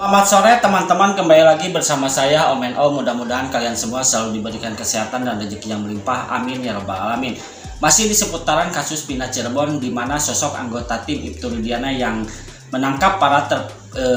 Selamat sore teman-teman, kembali lagi bersama saya Om NO. Mudah-mudahan kalian semua selalu diberikan kesehatan dan rezeki yang melimpah, amin ya rabbal alamin. Masih di seputaran kasus pindah Cirebon, di mana sosok anggota tim Ibtu Rudiana yang menangkap para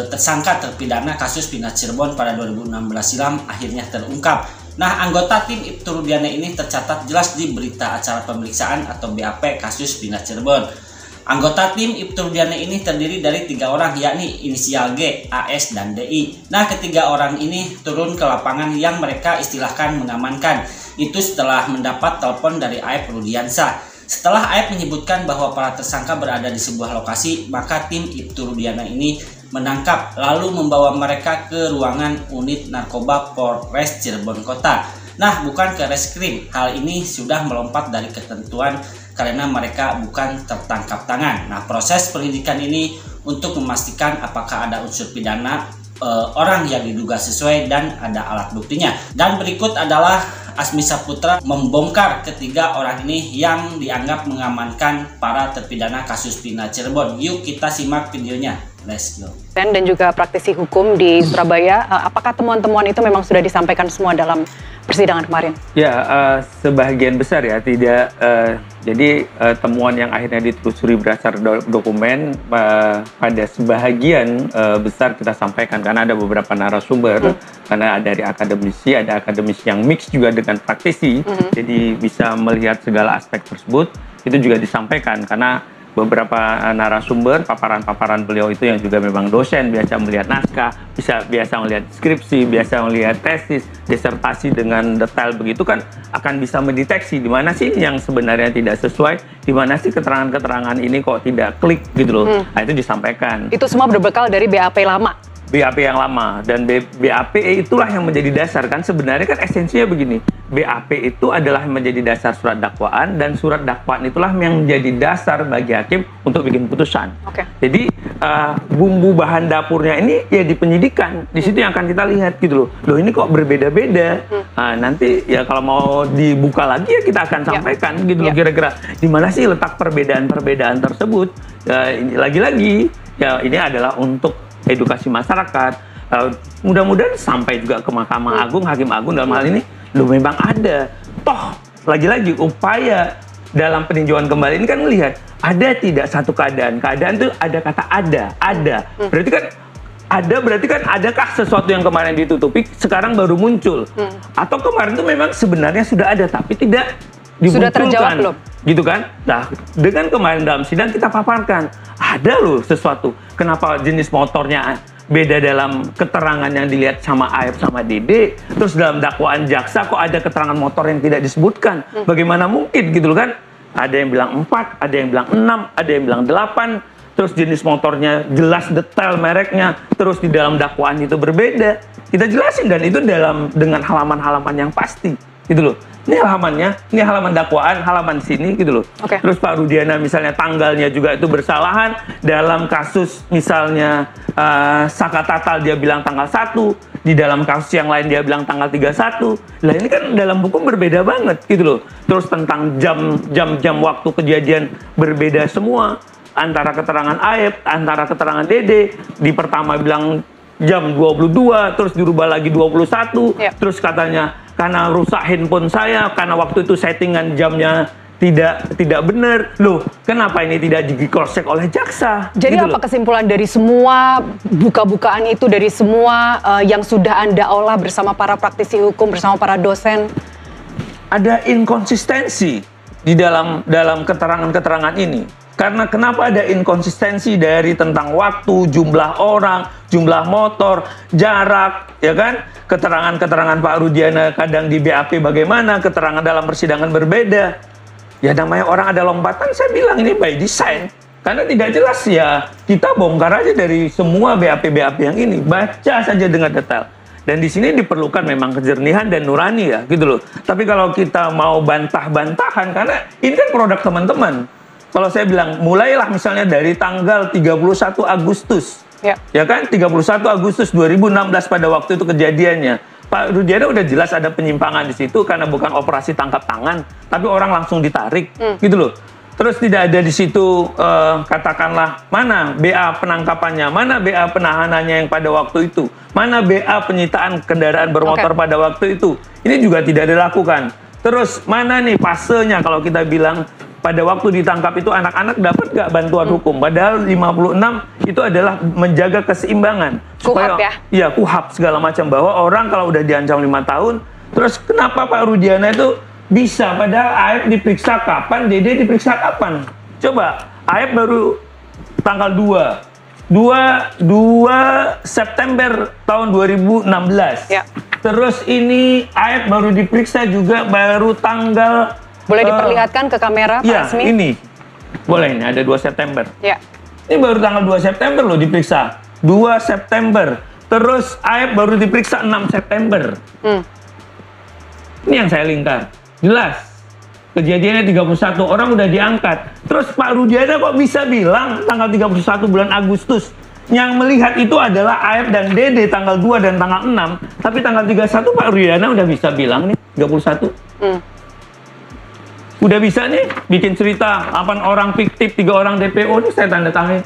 tersangka terpidana kasus pindah Cirebon pada 2016 silam akhirnya terungkap. Nah, anggota tim Ibtu Rudiana ini tercatat jelas di berita acara pemeriksaan atau BAP kasus pindah Cirebon. Anggota tim Ibtu Rudiana ini terdiri dari 3 orang, yakni inisial G, AS, dan DI. Nah, ketiga orang ini turun ke lapangan yang mereka istilahkan mengamankan. Itu setelah mendapat telepon dari Aep Rudiansyah. Setelah Aep menyebutkan bahwa para tersangka berada di sebuah lokasi, maka tim Ibtu Rudiana ini menangkap lalu membawa mereka ke ruangan unit narkoba Polres Cirebon Kota. Nah, bukan ke reskrim. Hal ini sudah melompat dari ketentuan karena mereka bukan tertangkap tangan. Nah, proses penyidikan ini untuk memastikan apakah ada unsur pidana orang yang diduga sesuai dan ada alat buktinya. Dan berikut adalah Asmi Saputra membongkar ketiga orang ini yang dianggap mengamankan para terpidana kasus pindah Cirebon. Yuk kita simak videonya. Let's go. Dan juga praktisi hukum di Surabaya, apakah temuan-temuan itu memang sudah disampaikan semua dalam persidangan kemarin? Ya, sebagian besar ya, tidak. Jadi temuan yang akhirnya ditelusuri berdasar dokumen pada sebahagian besar kita sampaikan karena ada beberapa narasumber, karena dari akademisi, ada akademisi yang mix juga dengan praktisi, jadi bisa melihat segala aspek tersebut. Itu juga disampaikan karena beberapa narasumber, paparan-paparan beliau itu yang juga memang dosen, biasa melihat naskah, biasa melihat skripsi, biasa melihat tesis, disertasi dengan detail begitu kan akan bisa mendeteksi di mana sih yang sebenarnya tidak sesuai, di mana sih keterangan-keterangan ini kok tidak klik gitu loh. Nah, itu disampaikan. Itu semua berbekal dari BAP lama? BAP yang lama, dan BAP itulah yang menjadi dasar kan. Sebenarnya kan esensinya begini, BAP itu adalah yang menjadi dasar surat dakwaan, dan surat dakwaan itulah yang menjadi dasar bagi hakim untuk bikin putusan. Jadi bumbu bahan dapurnya ini ya di penyidikan, di situ yang akan kita lihat gitu loh. Loh, ini kok berbeda-beda. Nanti ya kalau mau dibuka lagi ya kita akan sampaikan gitu loh, kira-kira di mana sih letak perbedaan-perbedaan tersebut. Lagi-lagi ya ini adalah untuk edukasi masyarakat, mudah-mudahan sampai juga ke Mahkamah Agung, Hakim Agung dalam hal ini, loh memang ada. Toh, lagi-lagi upaya dalam peninjauan kembali ini kan melihat, ada tidak satu keadaan itu ada kata ada. Berarti kan adakah sesuatu yang kemarin ditutupi, sekarang baru muncul. Atau kemarin itu memang sebenarnya sudah ada, tapi tidak dimunculkan. Sudah terjawab belum? Gitu kan? Nah, dengan kemarin dalam sidang kita paparkan, ada loh sesuatu. Kenapa jenis motornya beda dalam keterangan yang dilihat sama Aep sama Dede, terus dalam dakwaan jaksa kok ada keterangan motor yang tidak disebutkan. Bagaimana mungkin gitu loh kan? Ada yang bilang 4, ada yang bilang 6, ada yang bilang 8, terus jenis motornya jelas detail mereknya, terus di dalam dakwaan itu berbeda. Kita jelasin, dan itu dengan halaman-halaman yang pasti gitu loh. Ini halamannya, ini halaman dakwaan, halaman sini gitu loh. Terus Pak Rudiana misalnya tanggalnya juga itu bersalahan. Dalam kasus misalnya Saka Tatal dia bilang tanggal 1, di dalam kasus yang lain dia bilang tanggal 31. Lah ini kan dalam hukum berbeda banget gitu loh. Terus tentang jam waktu kejadian berbeda semua. Antara keterangan Aep, antara keterangan Dede. Di pertama bilang jam 22, terus dirubah lagi 21, terus katanya karena rusak handphone saya, karena waktu itu settingan jamnya tidak benar. Loh, kenapa ini tidak di cross check oleh jaksa? Jadi gitu apa kesimpulan dari semua buka-bukaan itu, dari semua yang sudah Anda olah bersama para praktisi hukum, bersama para dosen? Ada inkonsistensi di dalam keterangan-keterangan ini. Karena kenapa ada inkonsistensi dari tentang waktu, jumlah orang, jumlah motor, jarak, ya kan? Keterangan-keterangan Pak Rudiana kadang di BAP bagaimana, keterangan dalam persidangan berbeda. Ya namanya orang ada lompatan, saya bilang ini by design. Karena tidak jelas ya, kita bongkar aja dari semua BAP-BAP yang ini, baca saja dengan detail. Dan di sini diperlukan memang kejernihan dan nurani ya, gitu loh. Tapi kalau kita mau bantah-bantahan, karena ini kan produk teman-teman. Kalau saya bilang, mulailah misalnya dari tanggal 31 Agustus. Ya kan, 31 Agustus 2016 pada waktu itu kejadiannya. Pak Rudiana udah jelas ada penyimpangan di situ karena bukan operasi tangkap tangan, tapi orang langsung ditarik, gitu loh. Terus tidak ada di situ katakanlah mana BA penangkapannya, mana BA penahanannya yang pada waktu itu, mana BA penyitaan kendaraan bermotor pada waktu itu. Ini juga tidak dilakukan. Terus mana nih fasenya kalau kita bilang pada waktu ditangkap itu anak-anak dapat nggak bantuan hukum? Padahal 56 itu adalah menjaga keseimbangan. Kuhap ya? Iya, kuhap segala macam, bahwa orang kalau udah diancam 5 tahun, terus kenapa Pak Rudiana itu bisa, padahal Aep diperiksa kapan, Dede diperiksa kapan? Coba, Aep baru tanggal 2 September tahun 2016. Ya. Terus ini Aep baru diperiksa juga baru tanggal... Boleh diperlihatkan ke kamera, Pak ya, Asmi? ini. Boleh, ini ada 2 September. Ya. Ini baru tanggal 2 September loh diperiksa. 2 September. Terus Aep baru diperiksa 6 September. Ini yang saya lingkar. Jelas, kejadiannya 31, orang udah diangkat. Terus Pak Rudiana kok bisa bilang tanggal 31 bulan Agustus? Yang melihat itu adalah Aep dan Dede tanggal 2 dan tanggal 6. Tapi tanggal 31 Pak Rudiana udah bisa bilang nih, 31. Udah bisa nih bikin cerita 8 orang fiktif, 3 orang DPO, ini saya tanda tangan.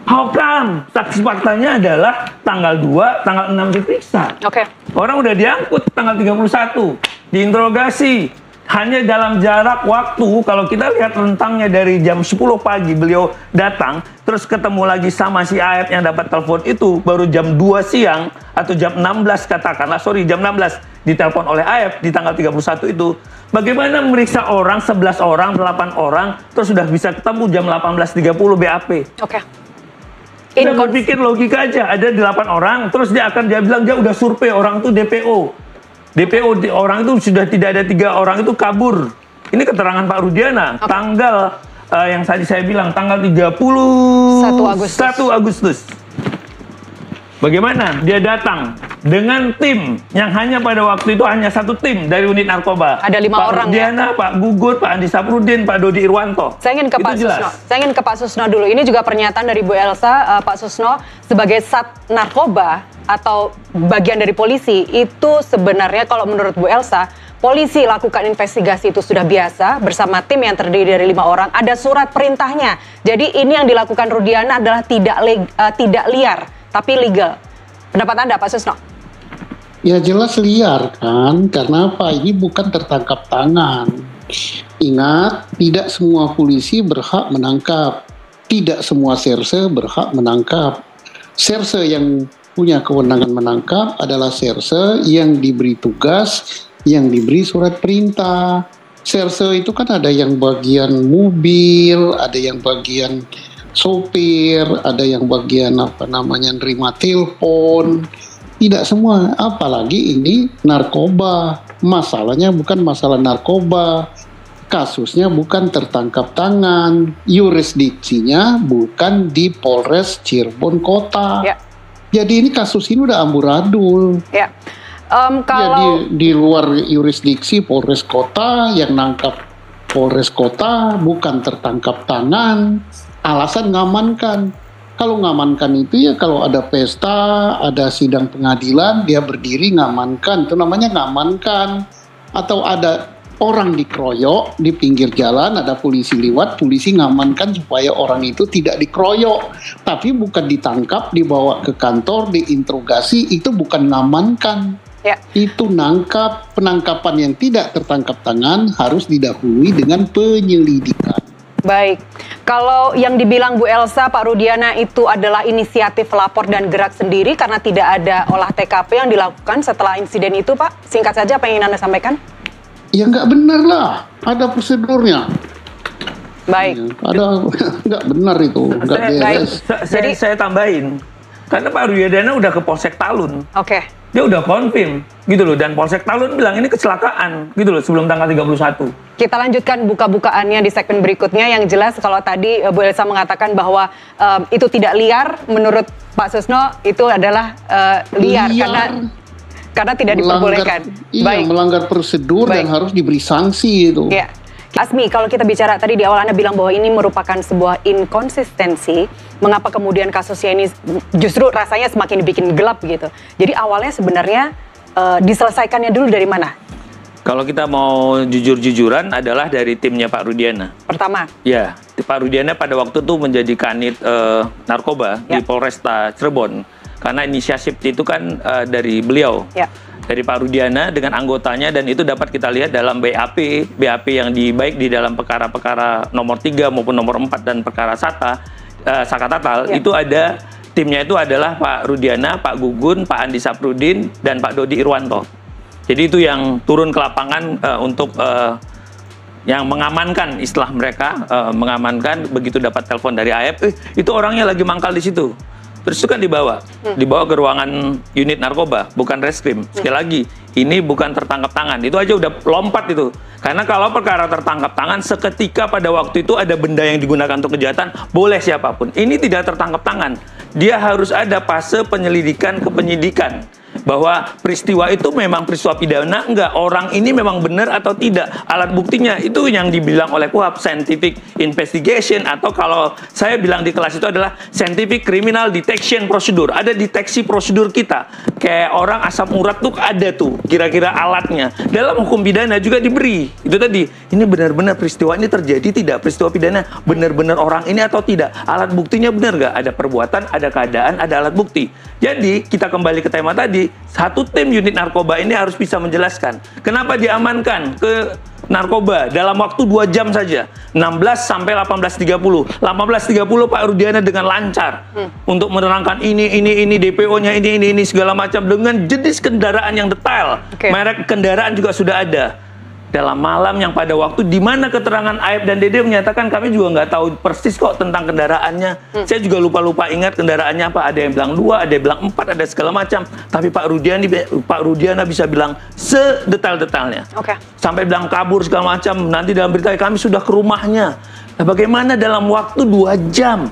How come? Saksi faktanya adalah tanggal 2, tanggal 6 diperiksa. Oke. Orang udah diangkut tanggal 31, diinterogasi. Hanya dalam jarak waktu, kalau kita lihat rentangnya dari jam 10 pagi beliau datang, terus ketemu lagi sama si Aep yang dapat telepon itu, baru jam 2 siang, atau jam 16 katakanlah, jam 16, ditelepon oleh Aep di tanggal 31 itu. Bagaimana memeriksa orang, 11 orang, 8 orang, terus sudah bisa ketemu jam 18.30 BAP. Oke. Kita berpikir logika aja, ada 8 orang, terus dia bilang dia udah survei orang itu DPO. DPO orang itu sudah tidak ada 3 orang itu kabur. Ini keterangan Pak Rudiana, tanggal yang tadi saya bilang, tanggal 31 Agustus. Bagaimana dia datang dengan tim yang hanya pada waktu itu hanya 1 tim dari unit narkoba. Ada 5 orang Rudiana, ya? Pak Gugut, Pak Andi Saprudin, Pak Dodi Irwanto. Saya ingin ke Pak Susno. Saya ingin ke Pak Susno dulu. Ini juga pernyataan dari Bu Elsa, Pak Susno, sebagai Sat Narkoba atau bagian dari polisi, itu sebenarnya kalau menurut Bu Elsa, polisi lakukan investigasi itu sudah biasa bersama tim yang terdiri dari 5 orang. Ada surat perintahnya. Jadi ini yang dilakukan Rudiana adalah tidak liar, tapi legal. Pendapat Anda, Pak Susno? Ya jelas liar kan, karena apa? Ini bukan tertangkap tangan. Ingat, tidak semua polisi berhak menangkap. Tidak semua serse berhak menangkap. Serse yang punya kewenangan menangkap adalah serse yang diberi tugas, yang diberi surat perintah. Serse itu kan ada yang bagian mobil, ada yang bagian sopir, ada yang bagian nerima telepon. Tidak semua, apalagi ini narkoba. Masalahnya bukan masalah narkoba. Kasusnya bukan tertangkap tangan. Yurisdiksinya bukan di Polres Cirebon Kota. Ya. Jadi ini kasus ini udah amburadul. Ya. Kalau di luar yurisdiksi Polres Kota, yang nangkap Polres Kota bukan tertangkap tangan. Alasan ngamankan. Kalau ngamankan itu ya kalau ada pesta, ada sidang pengadilan, dia berdiri ngamankan. Itu namanya ngamankan. Atau ada orang dikeroyok di pinggir jalan, ada polisi lewat, polisi ngamankan supaya orang itu tidak dikeroyok. Tapi bukan ditangkap, dibawa ke kantor, diinterogasi, itu bukan ngamankan. Ya. Itu nangkap. Penangkapan yang tidak tertangkap tangan harus didahului dengan penyelidikan. Baik, kalau yang dibilang Bu Elsa, Pak Rudiana itu adalah inisiatif lapor dan gerak sendiri karena tidak ada olah TKP yang dilakukan setelah insiden itu, Pak. Singkat saja apa yang ingin Anda sampaikan? Ya nggak benar lah, ada prosedurnya. Baik. Ya, ada nggak benar itu, nggak beres. Jadi saya tambahin, karena Pak Rudiana udah ke Polsek Talun. Oke. Dia udah konfirm gitu loh, dan Polsek Talun bilang ini kecelakaan gitu loh sebelum tanggal 31. Kita lanjutkan buka-bukaannya di segmen berikutnya. Yang jelas kalau tadi Bu Elsa mengatakan bahwa itu tidak liar, menurut Pak Susno itu adalah liar. Karena tidak diperbolehkan. Iya, melanggar prosedur. Baik. Dan harus diberi sanksi itu. Ya. Asmi, kalau kita bicara tadi di awal Anda bilang bahwa ini merupakan sebuah inkonsistensi, mengapa kemudian kasusnya ini justru rasanya semakin dibikin gelap gitu. Jadi awalnya sebenarnya diselesaikannya dulu dari mana? Kalau kita mau jujur-jujuran adalah dari timnya Pak Rudiana. Pertama. Ya, Pak Rudiana pada waktu itu menjadi kanit narkoba di Polresta Cirebon. Karena inisiatif itu kan dari beliau, dari Pak Rudiana dengan anggotanya, dan itu dapat kita lihat dalam BAP yang baik di dalam perkara-perkara nomor 3 maupun nomor 4 dan perkara Saka Tatal, itu ada timnya itu adalah Pak Rudiana, Pak Gugun, Pak Andi Saprudin, dan Pak Dodi Irwanto. Jadi itu yang turun ke lapangan untuk yang mengamankan, istilah mereka, mengamankan begitu dapat telepon dari AF, itu orangnya lagi mangkal di situ. Terus itu kan dibawa ke ruangan unit narkoba, bukan reskrim. Sekali lagi, ini bukan tertangkap tangan. Itu aja udah lompat itu. Karena kalau perkara tertangkap tangan, seketika pada waktu itu ada benda yang digunakan untuk kejahatan, boleh siapapun. Ini tidak tertangkap tangan. Dia harus ada fase penyelidikan ke penyidikan. Bahwa peristiwa itu memang peristiwa pidana, enggak, orang ini memang benar atau tidak, alat buktinya itu yang dibilang oleh KUHP scientific investigation, atau kalau saya bilang di kelas itu adalah scientific criminal detection procedure. Ada deteksi prosedur kita, kayak orang asam urat tuh ada tuh kira-kira alatnya. Dalam hukum pidana juga diberi itu tadi, ini benar-benar peristiwa ini terjadi tidak, peristiwa pidana benar-benar orang ini atau tidak, alat buktinya benar nggak, ada perbuatan, ada keadaan, ada alat bukti. Jadi kita kembali ke tema tadi, satu tim unit narkoba ini harus bisa menjelaskan kenapa diamankan ke narkoba dalam waktu 2 jam saja, 16 sampai 18.30. 18.30 Pak Rudiana dengan lancar untuk menerangkan ini DPO-nya ini segala macam dengan jenis kendaraan yang detail. Merek kendaraan juga sudah ada. Dalam malam yang pada waktu di mana keterangan Aib dan Dede menyatakan kami juga nggak tahu persis kok tentang kendaraannya. Saya juga lupa ingat kendaraannya apa. Ada yang bilang 2, ada yang bilang 4, ada segala macam. Tapi Pak Rudiana bisa bilang sedetail-detailnya. Sampai bilang kabur segala macam. Nanti dalam berita kami sudah ke rumahnya. Nah, bagaimana dalam waktu 2 jam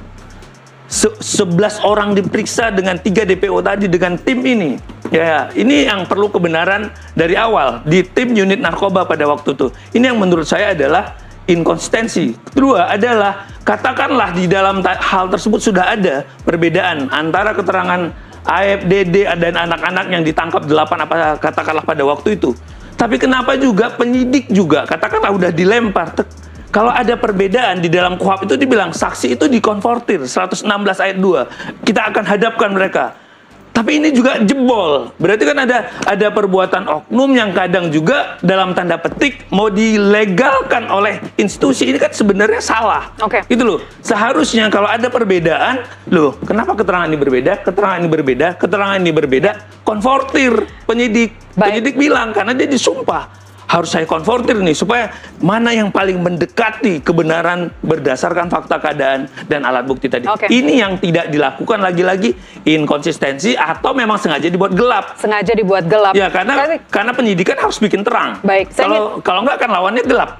11 orang diperiksa dengan 3 DPO tadi dengan tim ini. Ya, ini yang perlu kebenaran dari awal di tim unit narkoba pada waktu itu. Ini yang menurut saya adalah inkonsistensi. Kedua adalah, katakanlah di dalam hal tersebut sudah ada perbedaan antara keterangan AF, DD, dan anak-anak yang ditangkap 8 apa katakanlah pada waktu itu. Tapi kenapa juga penyidik juga katakanlah udah dilempar. Kalau ada perbedaan di dalam KUHP itu dibilang saksi itu dikonfortir 116 ayat 2. Kita akan hadapkan mereka. Tapi ini juga jebol. Berarti kan ada perbuatan oknum yang kadang juga dalam tanda petik mau dilegalkan oleh institusi. Ini kan sebenarnya salah. Itu loh. Seharusnya kalau ada perbedaan, loh, kenapa keterangan ini berbeda, keterangan ini berbeda, keterangan ini berbeda, konfortir penyidik. Penyidik bilang karena dia disumpah. Harus saya konfortir nih supaya mana yang paling mendekati kebenaran berdasarkan fakta keadaan dan alat bukti tadi. Ini yang tidak dilakukan, lagi-lagi inkonsistensi atau memang sengaja dibuat gelap. Sengaja dibuat gelap. Ya, karena penyidikan harus bikin terang. Kalau enggak kan lawannya gelap.